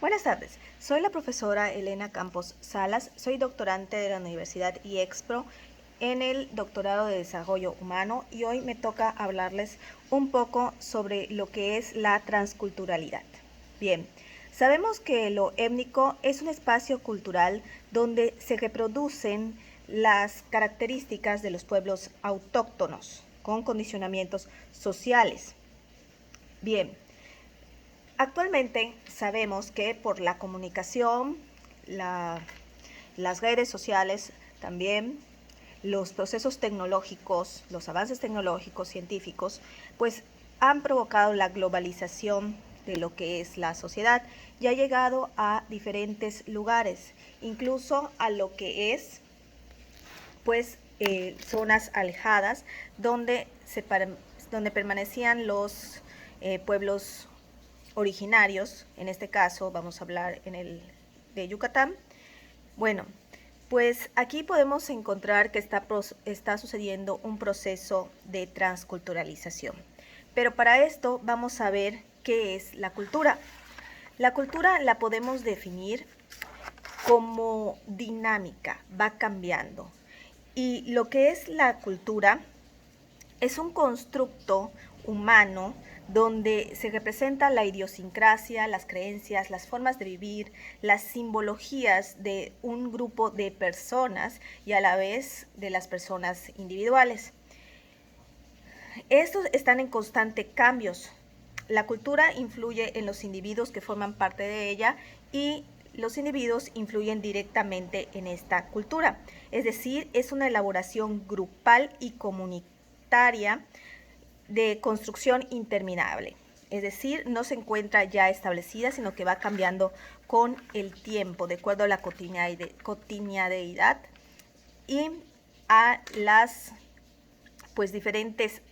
Buenas tardes, soy la profesora Elena Campos Salas, soy doctorante de la Universidad IEXPRO en el Doctorado de Desarrollo Humano y hoy me toca hablarles un poco sobre lo que es la transculturalidad. Bien, sabemos que lo étnico es un espacio cultural donde se reproducen las características de los pueblos autóctonos con condicionamientos sociales. Bien, actualmente sabemos que por la comunicación, las redes sociales también, los procesos tecnológicos, los avances tecnológicos, científicos, pues han provocado la globalización de lo que es la sociedad y ha llegado a diferentes lugares, incluso a lo que es pues zonas alejadas donde permanecían los pueblos originarios. En este caso vamos a hablar de Yucatán. Bueno, pues aquí podemos encontrar que está sucediendo un proceso de transculturalización. Pero para esto vamos a ver qué es la cultura. La cultura la podemos definir como dinámica, va cambiando. Y lo que es la cultura es un constructo humano donde se representa la idiosincrasia, las creencias, las formas de vivir, las simbologías de un grupo de personas y a la vez de las personas individuales. Estos están en constante cambios. La cultura influye en los individuos que forman parte de ella y los individuos influyen directamente en esta cultura. Es decir, es una elaboración grupal y comunitaria de construcción interminable. Es decir, no se encuentra ya establecida, sino que va cambiando con el tiempo, de acuerdo a la cotidianeidad y a las diferentes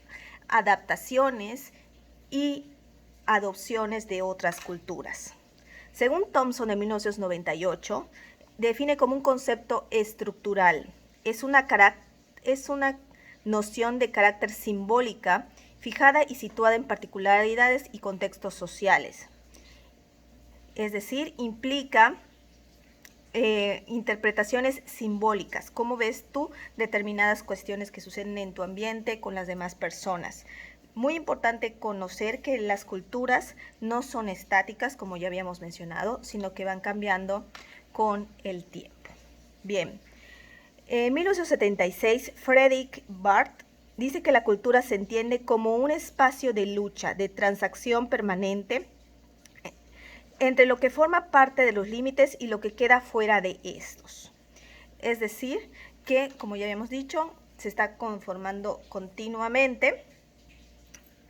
adaptaciones y adopciones de otras culturas. Según Thompson en 1998, define como un concepto estructural. Es una noción de carácter simbólica fijada y situada en particularidades y contextos sociales. Es decir, implica interpretaciones simbólicas. ¿Cómo ves tú determinadas cuestiones que suceden en tu ambiente con las demás personas? Muy importante conocer que las culturas no son estáticas, como ya habíamos mencionado, sino que van cambiando con el tiempo. Bien, en 1976, Fredrik Barth dice que la cultura se entiende como un espacio de lucha, de transacción permanente entre lo que forma parte de los límites y lo que queda fuera de estos. Es decir, que, como ya habíamos dicho, se está conformando continuamente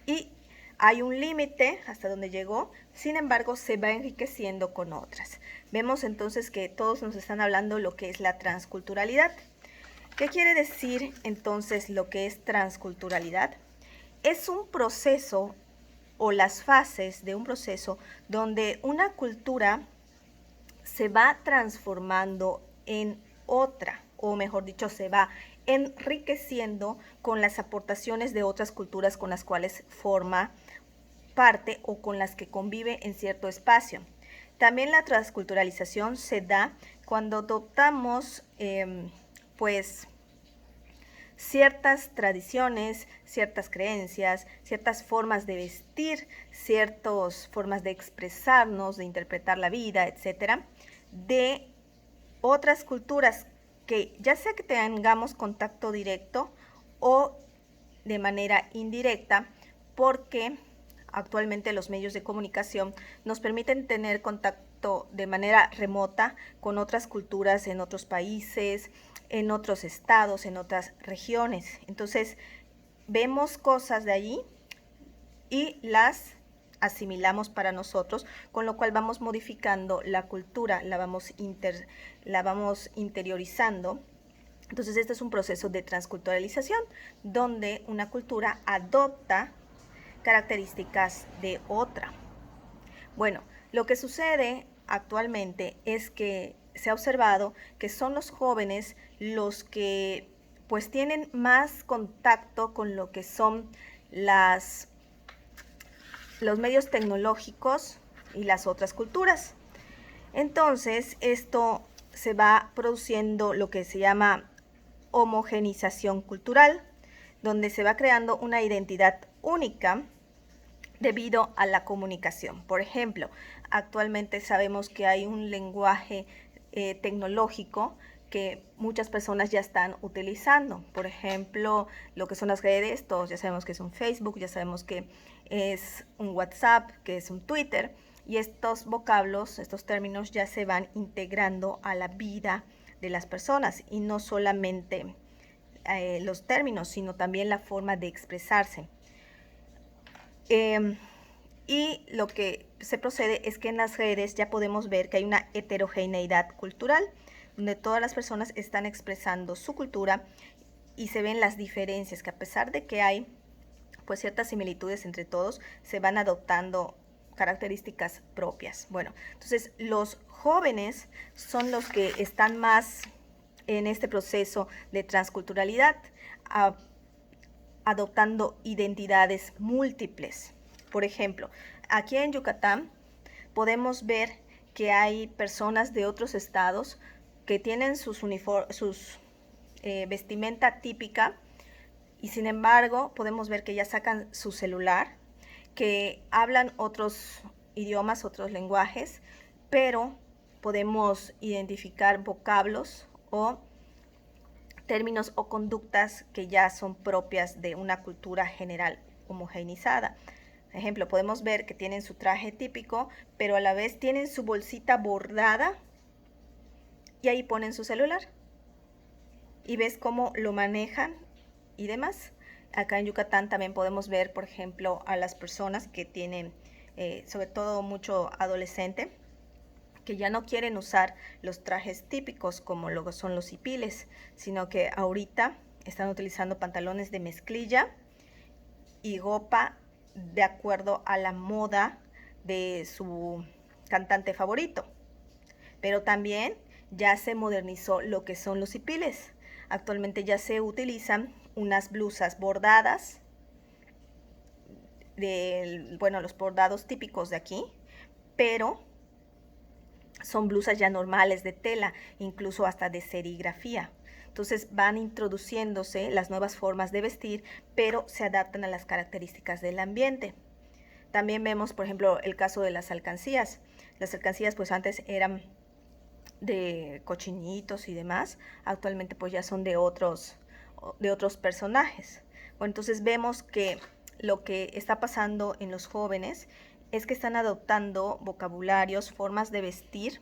y hay un límite hasta donde llegó, sin embargo, se va enriqueciendo con otras. Vemos entonces que todos nos están hablando de lo que es la transculturalidad. ¿Qué quiere decir entonces lo que es transculturalidad? Es un proceso o las fases de un proceso donde una cultura se va transformando en otra, o mejor dicho, se va enriqueciendo con las aportaciones de otras culturas con las cuales forma parte o con las que convive en cierto espacio. También la transculturalización se da cuando adoptamos ciertas tradiciones, ciertas creencias, ciertas formas de vestir, ciertas formas de expresarnos, de interpretar la vida, etcétera, de otras culturas que ya sea que tengamos contacto directo o de manera indirecta, porque actualmente los medios de comunicación nos permiten tener contacto de manera remota con otras culturas en otros países, en otros estados, en otras regiones. Entonces, vemos cosas de allí y las asimilamos para nosotros, con lo cual vamos modificando la cultura, la vamos interiorizando. Entonces, este es un proceso de transculturalización, donde una cultura adopta características de otra. Bueno, lo que sucede actualmente es que se ha observado que son los jóvenes los que pues tienen más contacto con lo que son los medios tecnológicos y las otras culturas. Entonces, esto se va produciendo lo que se llama homogenización cultural, donde se va creando una identidad única debido a la comunicación. Por ejemplo, actualmente sabemos que hay un lenguaje tecnológico que muchas personas ya están utilizando. Por ejemplo, lo que son las redes, todos ya sabemos que es un Facebook, ya sabemos que es un WhatsApp, que es un Twitter, y estos vocablos, estos términos ya se van integrando a la vida de las personas, y no solamente los términos, sino también la forma de expresarse. Y lo que se procede es que en las redes ya podemos ver que hay una heterogeneidad cultural, donde todas las personas están expresando su cultura y se ven las diferencias, que a pesar de que hay pues ciertas similitudes entre todos, se van adoptando características propias. Bueno, entonces los jóvenes son los que están más en este proceso de transculturalidad, adoptando identidades múltiples. Por ejemplo, aquí en Yucatán podemos ver que hay personas de otros estados que tienen sus vestimenta típica, y sin embargo podemos ver que ya sacan su celular, que hablan otros idiomas, otros lenguajes, pero podemos identificar vocablos o términos o conductas que ya son propias de una cultura general homogeneizada. Por ejemplo, podemos ver que tienen su traje típico, pero a la vez tienen su bolsita bordada y ahí ponen su celular. Y ves cómo lo manejan y demás. Acá en Yucatán también podemos ver, por ejemplo, a las personas que tienen, sobre todo mucho adolescente, que ya no quieren usar los trajes típicos como lo son los hipiles, sino que ahorita están utilizando pantalones de mezclilla y ropa de acuerdo a la moda de su cantante favorito. Pero también ya se modernizó lo que son los hipiles. Actualmente ya se utilizan unas blusas bordadas, los bordados típicos de aquí, pero son blusas ya normales de tela, incluso hasta de serigrafía. Entonces van introduciéndose las nuevas formas de vestir, pero se adaptan a las características del ambiente. También vemos, por ejemplo, el caso de las alcancías. Las alcancías pues antes eran de cochinitos y demás, actualmente pues ya son de otros personajes. Bueno, entonces vemos que lo que está pasando en los jóvenes es que están adoptando vocabularios, formas de vestir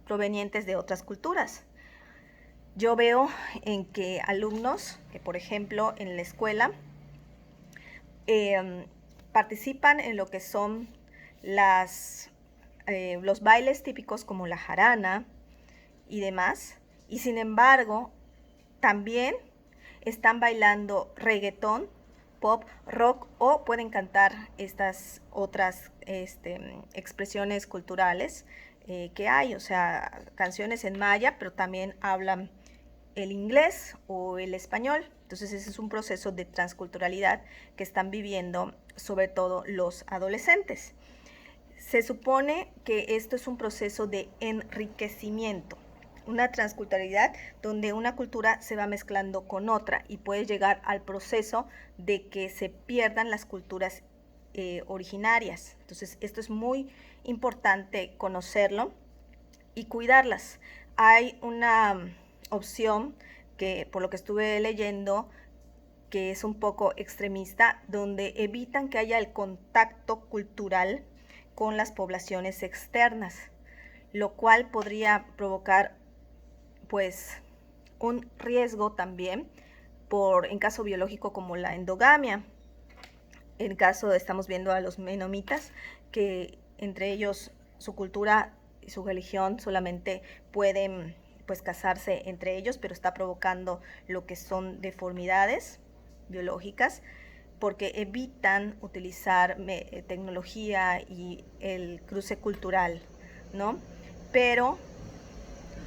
provenientes de otras culturas. Yo veo en que alumnos que, por ejemplo, en la escuela participan en lo que son los bailes típicos como la jarana y demás, y sin embargo también están bailando reggaetón, pop, rock, o pueden cantar estas otras expresiones culturales que hay, o sea, canciones en maya, pero también hablan el inglés o el español. Entonces ese es un proceso de transculturalidad que están viviendo sobre todo los adolescentes. Se supone que esto es un proceso de enriquecimiento, una transculturalidad donde una cultura se va mezclando con otra y puede llegar al proceso de que se pierdan las culturas originarias. Entonces esto es muy importante conocerlo y cuidarlas. Hay una opción que, por lo que estuve leyendo, que es un poco extremista, donde evitan que haya el contacto cultural con las poblaciones externas, lo cual podría provocar pues un riesgo también en caso biológico como la endogamia. En caso estamos viendo a los menomitas, que entre ellos su cultura y su religión solamente pueden pues casarse entre ellos, pero está provocando lo que son deformidades biológicas porque evitan utilizar tecnología y el cruce cultural, ¿no? Pero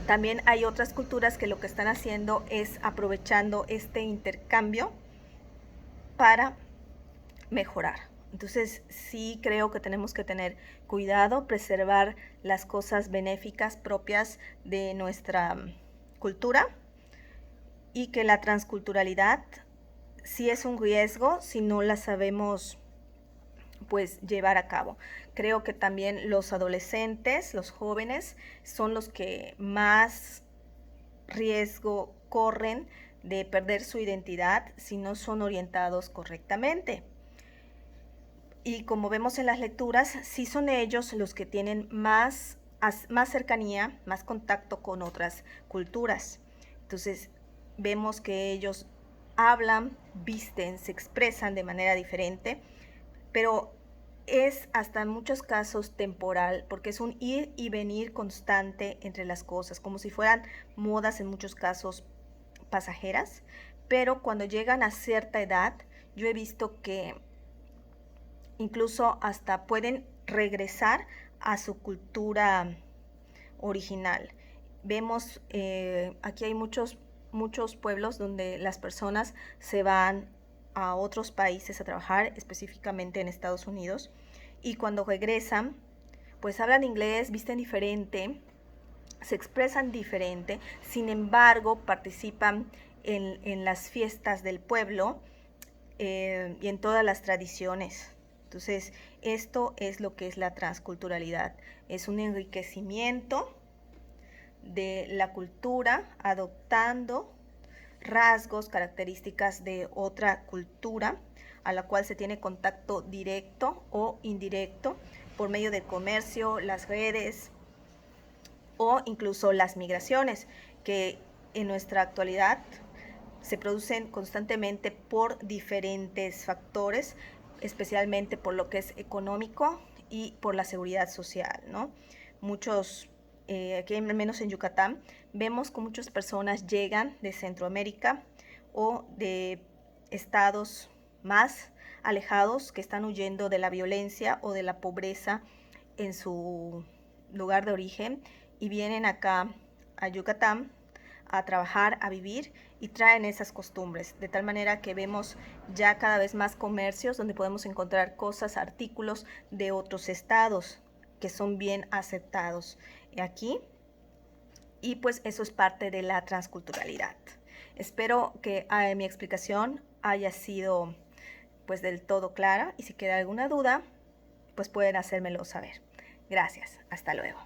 también hay otras culturas que lo que están haciendo es aprovechando este intercambio para mejorar, Entonces sí creo que tenemos que tener cuidado, preservar las cosas benéficas propias de nuestra cultura, y que la transculturalidad sí es un riesgo si no la sabemos pues llevar a cabo. Creo que también los adolescentes, los jóvenes, son los que más riesgo corren de perder su identidad si no son orientados correctamente. Y como vemos en las lecturas, sí son ellos los que tienen más cercanía, más contacto con otras culturas. Entonces vemos que ellos hablan, visten, se expresan de manera diferente, pero es hasta en muchos casos temporal, porque es un ir y venir constante entre las cosas, como si fueran modas en muchos casos pasajeras, pero cuando llegan a cierta edad, yo he visto que incluso hasta pueden regresar a su cultura original. Vemos, aquí hay muchos pueblos donde las personas se van a otros países a trabajar, específicamente en Estados Unidos, y cuando regresan, pues hablan inglés, visten diferente, se expresan diferente, sin embargo, participan en las fiestas del pueblo, y en todas las tradiciones. Entonces, esto es lo que es la transculturalidad. Es un enriquecimiento de la cultura, adoptando rasgos, características de otra cultura a la cual se tiene contacto directo o indirecto por medio del comercio, las redes o incluso las migraciones, que en nuestra actualidad se producen constantemente por diferentes factores, especialmente por lo que es económico y por la seguridad social, ¿no? Muchos, aquí al menos en Yucatán, vemos que muchas personas llegan de Centroamérica o de estados más alejados que están huyendo de la violencia o de la pobreza en su lugar de origen y vienen acá a Yucatán a trabajar, a vivir y traen esas costumbres, de tal manera que vemos ya cada vez más comercios donde podemos encontrar cosas, artículos de otros estados que son bien aceptados aquí, y pues eso es parte de la transculturalidad. Espero que mi explicación haya sido pues del todo clara, y si queda alguna duda pues pueden hacérmelo saber. Gracias, hasta luego.